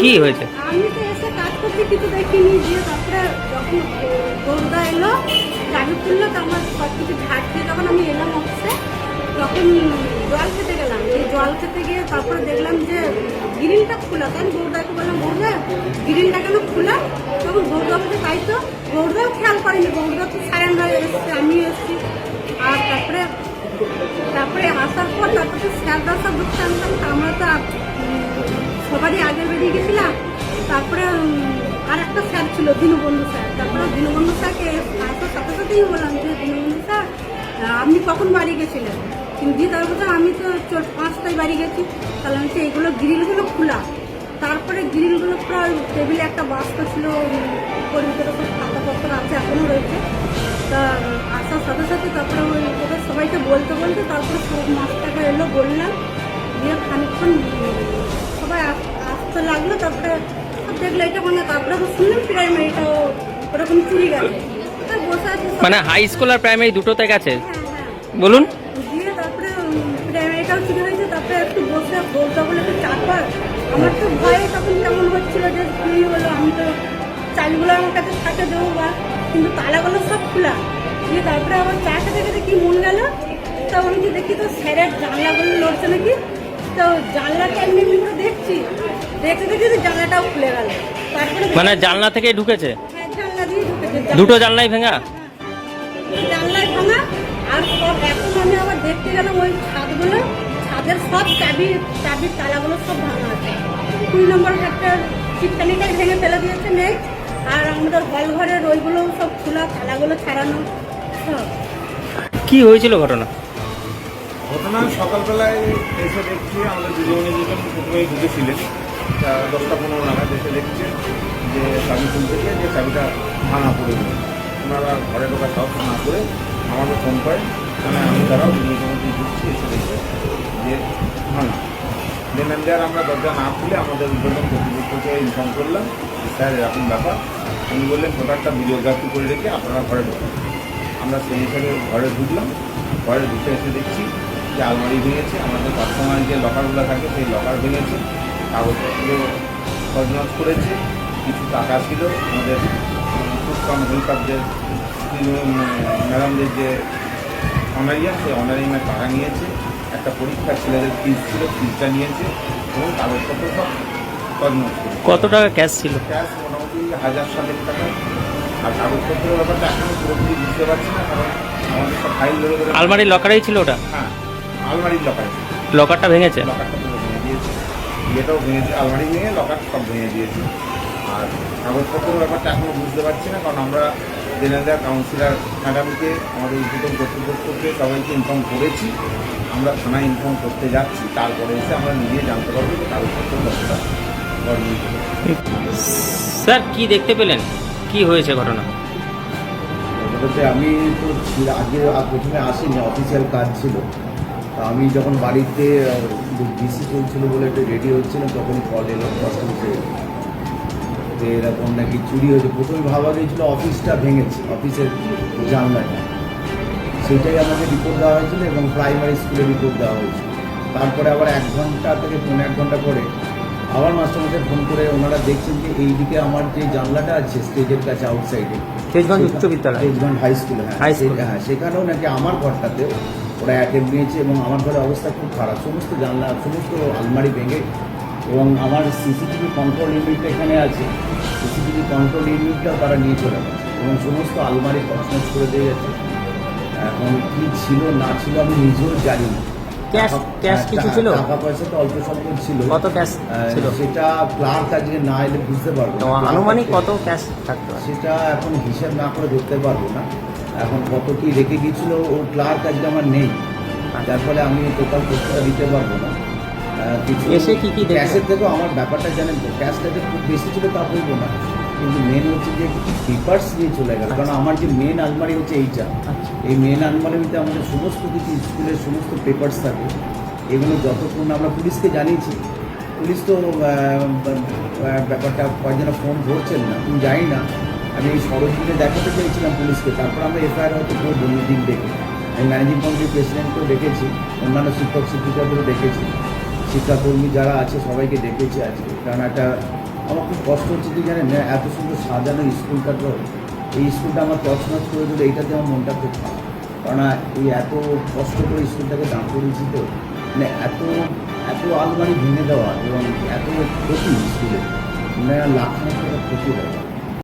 কি হয়েছে? আমি তো এসে কাজ করতে কিছু দেখিনি, দিয়ে তারপরে যখন দৌড়দা এলো গাড়ি খুললো তো আমার সব কিছু ঝাড় দিয়ে যখন আমি এলাম অফিসে তখন জল খেতে গেলাম। এই জল খেতে গিয়ে তারপরে দেখলাম যে গ্রিলটা খোলা। তাই গৌরদাকে বললাম, গৌরদা গ্রিলটা কেন খোলা? তখন গৌরদা বলতে তাই তো। গৌরদাও খেয়াল করেনি, গৌরদা তো সাইলেন্ট হয়ে এসেছে, আমিও এসেছি। আর তারপরে আসার পর তারপরে তো স্যাররা সব ঢুকতে আনতাম, আমরা তো সবারই আগে বেরিয়ে গেছিলাম। তারপরে আর একটা স্যার ছিল দীনবন্ধু স্যার। তারপরে দীনবন্ধু স্যারকে আসার সাথে সাথেই বললাম যে দীনবন্ধু স্যার আপনি কখন বাড়ি গেছিলেন? কিন্তু দিয়ে তার কথা আমি তো 5টায় বাড়ি গেছি। তাহলে আমি তো এগুলো গ্রিলগুলো খোলা। তারপরে গ্রিলগুলো প্রায় টেবিলে একটা বাস্তা ছিল, ওর ভিতরে সব খাতাপত্র আছে, এখনও রয়েছে। তা আসার সাথে সাথে তারপরে ওদের সবাইকে বলতে বলতে তারপরে সব মাছটাকে এলো, বললাম। দিয়ে খানিকক্ষণ সবাই আসতে লাগলো। তারপরে দেখলো এটা মানে তারপরে শুনলাম প্রাইমারিটাও ওরকম চুরি গেছে। বসে আছে মানে হাই স্কুল আর প্রাইমারি দুটোতে গেছে? হ্যাঁ। বলুন। দিয়ে তারপরে প্রাইমারিটাও চুরি হয়েছে। তারপরে একটু বসে বলতে বলে একটু চাপা। আমার তো ভয়ে তখন কেমন হচ্ছিল যে চুরি হলো। আমি তো চালগুলো আমার কাছে থাকে দেবো বা, কিন্তু তালাগুলো সব খোলা। দিয়ে তারপরে আবার চা খেতে খেতে কি মন গেল, তা আমি যে দেখি তো স্যারের জানলাগুলো লড়ছে নাকি। তো জানলাটা এমনি এমনি করে দেখছি, দেখতে দেখতে তো জানলাটাও খুলে গেল। তারপরে মানে জানলা থেকে ঢুকেছে? হ্যাঁ, জানলা দিয়ে ঢুকেছে। দুটো জানলাই ভেঙা? জানলায় ভাঙা। আর সব এখন আমি আবার দেখতে গেলাম ওই ছাদের সব চাবির তালাগুলো সব ভাঙা আছে। 2 নম্বর একটা চিটকানিটাই ভেঙে ফেলে দিয়েছে, নেই। আর আমাদের হল ঘরের ওইগুলো সব খোলা, তালাগুলো ছাড়ানো সব। কি হয়েছিল ঘটনা? সকালবেলায় এসে দেখছি আমাদের দুজনে যেজন প্রথমেই ঢুকেছিলেন 10টা-15 নাগাদ এসে দেখছেন যে চাবি খুলতে গিয়ে যে চাবিটা ভাঙা পড়ে গেল। ওনারা ঘরে ঢোকা সাহস না করে আমাকে ফোন করেন, মানে আমি তারাও দুজনের মধ্যে ঢুকছি, এসে দেখছে যে ভাঙা। দেন দেওয়ার আমরা দরজা না খুলে আমাদের উদ্বোধন কর্তৃপক্ষকে ইনফর্ম করলাম, স্যার এরকম ব্যাপার। উনি বললেন টোটালটা ভিডিওগ্রাফি করে রেখে আপনারা ঘরে ঢোকেন। আমরা সেই হিসাবে ঘরে ঢুকলাম। ঘরে ঢুকে এসে দেখছি যে আলমারি ভেঙেছে, আমাদের পার্সোনাল যে লকারগুলো থাকে সেই লকার ভেঙেছে, কাগজপত্র তছনছ করেছে, কিছু টাকা ছিল আমাদের ফুড কাম হেল্পারদের ম্যাডামদের যে অনারিয়াম, সেই অনারিয়ামের টাকা নিয়েছে, একটা পরীক্ষা ছেলেদের ফিজ ছিল, ফিজটা নিয়েছে, এবং কাগজপত্র সব তছনছ করেছে। কত টাকা ক্যাশ ছিল? ক্যাশ মোটামুটি 1000-7 টাকা। আর কাগজপত্রের ব্যাপারটা এখনও পুরোপুরি বুঝতে পারছি না, কারণ আমাদের সব ফাইল ধরে ধরে। আলমারির লকারেই ছিল ওটা? হ্যাঁ, আলমারির লকার। লকারটা ভেঙেছে? লকারটা পুরো ভেঙে দিয়েছে, ইয়েটাও ভেঙে, আলমারি ভেঙে লকার সব ভেঙে দিয়েছে। আর কাগজপত্রের ব্যাপারটা এখনও বুঝতে পারছি না, কারণ আমরা জেনারেল কাউন্সিলর ম্যাডামকে, আমাদের উদ্বোধন কর্তৃপক্ষকে সবাইকে ইনফর্ম করেছি। আমরা থানায় ইনফর্ম করতে যাচ্ছি, তারপরে এসে আমরা নিজে জানতে পারবো যে কাগজপত্রের কতটা গড়মিল হলো। স্যার কি দেখতে পেলেন, কি হয়েছে ঘটনা? বলতে আমি তো আগে প্রথমে আসিনি, অফিসিয়াল কাজ ছিল। আমি যখন বাড়িতে বিসি চলছিল বলে একটু রেডি হচ্ছিলাম, তখনই কল এলো কাস্টমার যে এরকম নাকি চুরি হয়েছে। প্রথমে ভাবা গিয়েছিল অফিসটা ভেঙেছে, অফিসের জানলাটা, সেটাই আমাকে রিপোর্ট দেওয়া হয়েছিল এবং প্রাইমারি স্কুলে রিপোর্ট দেওয়া হয়েছিল। তারপরে আবার 1 ঘন্টা থেকে 1.5 ঘন্টা পরে আবার মাস্টারমশাই ফোন করে ওনারা দেখছেন যে এইদিকে আমার যে জানলাটা আছে স্টেজের কাছে আউটসাইডে, তেজগঞ্জ উচ্চ বিদ্যালয়, তেজগঞ্জ হাই স্কুল, হ্যাঁ সেখানেও নাকি আমার ঘরটাতে ওরা অ্যাটেম্প নিয়েছে এবং আমার ঘরের অবস্থা খুব খারাপ, সমস্ত জানলা সমস্ত আলমারি ভেঙে। এবং আমার সিসিটিভি কন্ট্রোল ইউনিটটা এখানে আছে, সিসিটিভি কন্ট্রোল ইউনিটটাও তারা নিয়ে চলে গেছে এবং সমস্ত আলমারি তছনছ করে দিয়ে গেছে। এখন কী ছিল না ছিল আমি নিজেও জানি না। ক্যাশ কিছু ছিল? টাকা পয়সা তো অল্প স্বল্প ছিল। কত ক্যাশ ছিল? সেটা ক্লার্ক আজকে না এলে বুঝতে পারবো না। আনুমানিক কত ক্যাশ থাকতো? সেটা এখন হিসাব না করে ধরতে পারবো না। এখন কত কি রেখে গিয়েছিল ও ক্লার্ক আজকে আমার নেই, যার ফলে আমি টোটাল তথ্যটা দিতে পারবো না। কিছু এসে কি ক্যাশের থেকেও আমার ব্যাপারটা জানেন তো, ক্যাশটা যে খুব বেশি ছিল তা বলবো না, কিন্তু মেন হচ্ছে যে পেপার্স নিয়ে চলে গেল। কারণ আমার যে মেন আলমারি হচ্ছে এইটা, এই মেন আলমারিতে আমাদের সমস্ত কিছু স্কুলের সমস্ত পেপার্স থাকে। এগুলো যতক্ষণ আমরা পুলিশকে জানিয়েছি, পুলিশ তো ব্যাপারটা কয়েকজন ফোন ধরছেন না, আমি জানি না। আমি এই সরজমিনে দেখাতে চাইছিলাম পুলিশকে, তারপর আমরা এফআইআর হয়তো করবো মিটিং ডেকে। আমি ম্যানেজিং কমিটির প্রেসিডেন্টকেও ডেকেছি, অন্যান্য শিক্ষক শিক্ষিকাদেরও ডেকেছি, শিক্ষাকর্মী যারা আছে সবাইকে ডেকেছি আজকে। কারণ একটা আমার খুব কষ্ট হচ্ছে কি জানেন, এত সুন্দর সাজানো স্কুলটা, তো এই স্কুলটা আমার তছনছ করে দিল, এইটাতে আমার মনটা খুব খারাপ। কারণ এই এত কষ্ট করে স্কুলটাকে দাঁড় করিয়েছি, তো মানে এত এত আলমারি ভেঙে দেওয়া এবং এত ক্ষতি স্কুলে, মানে লাখ লাখ টাকা ক্ষতি দেওয়া।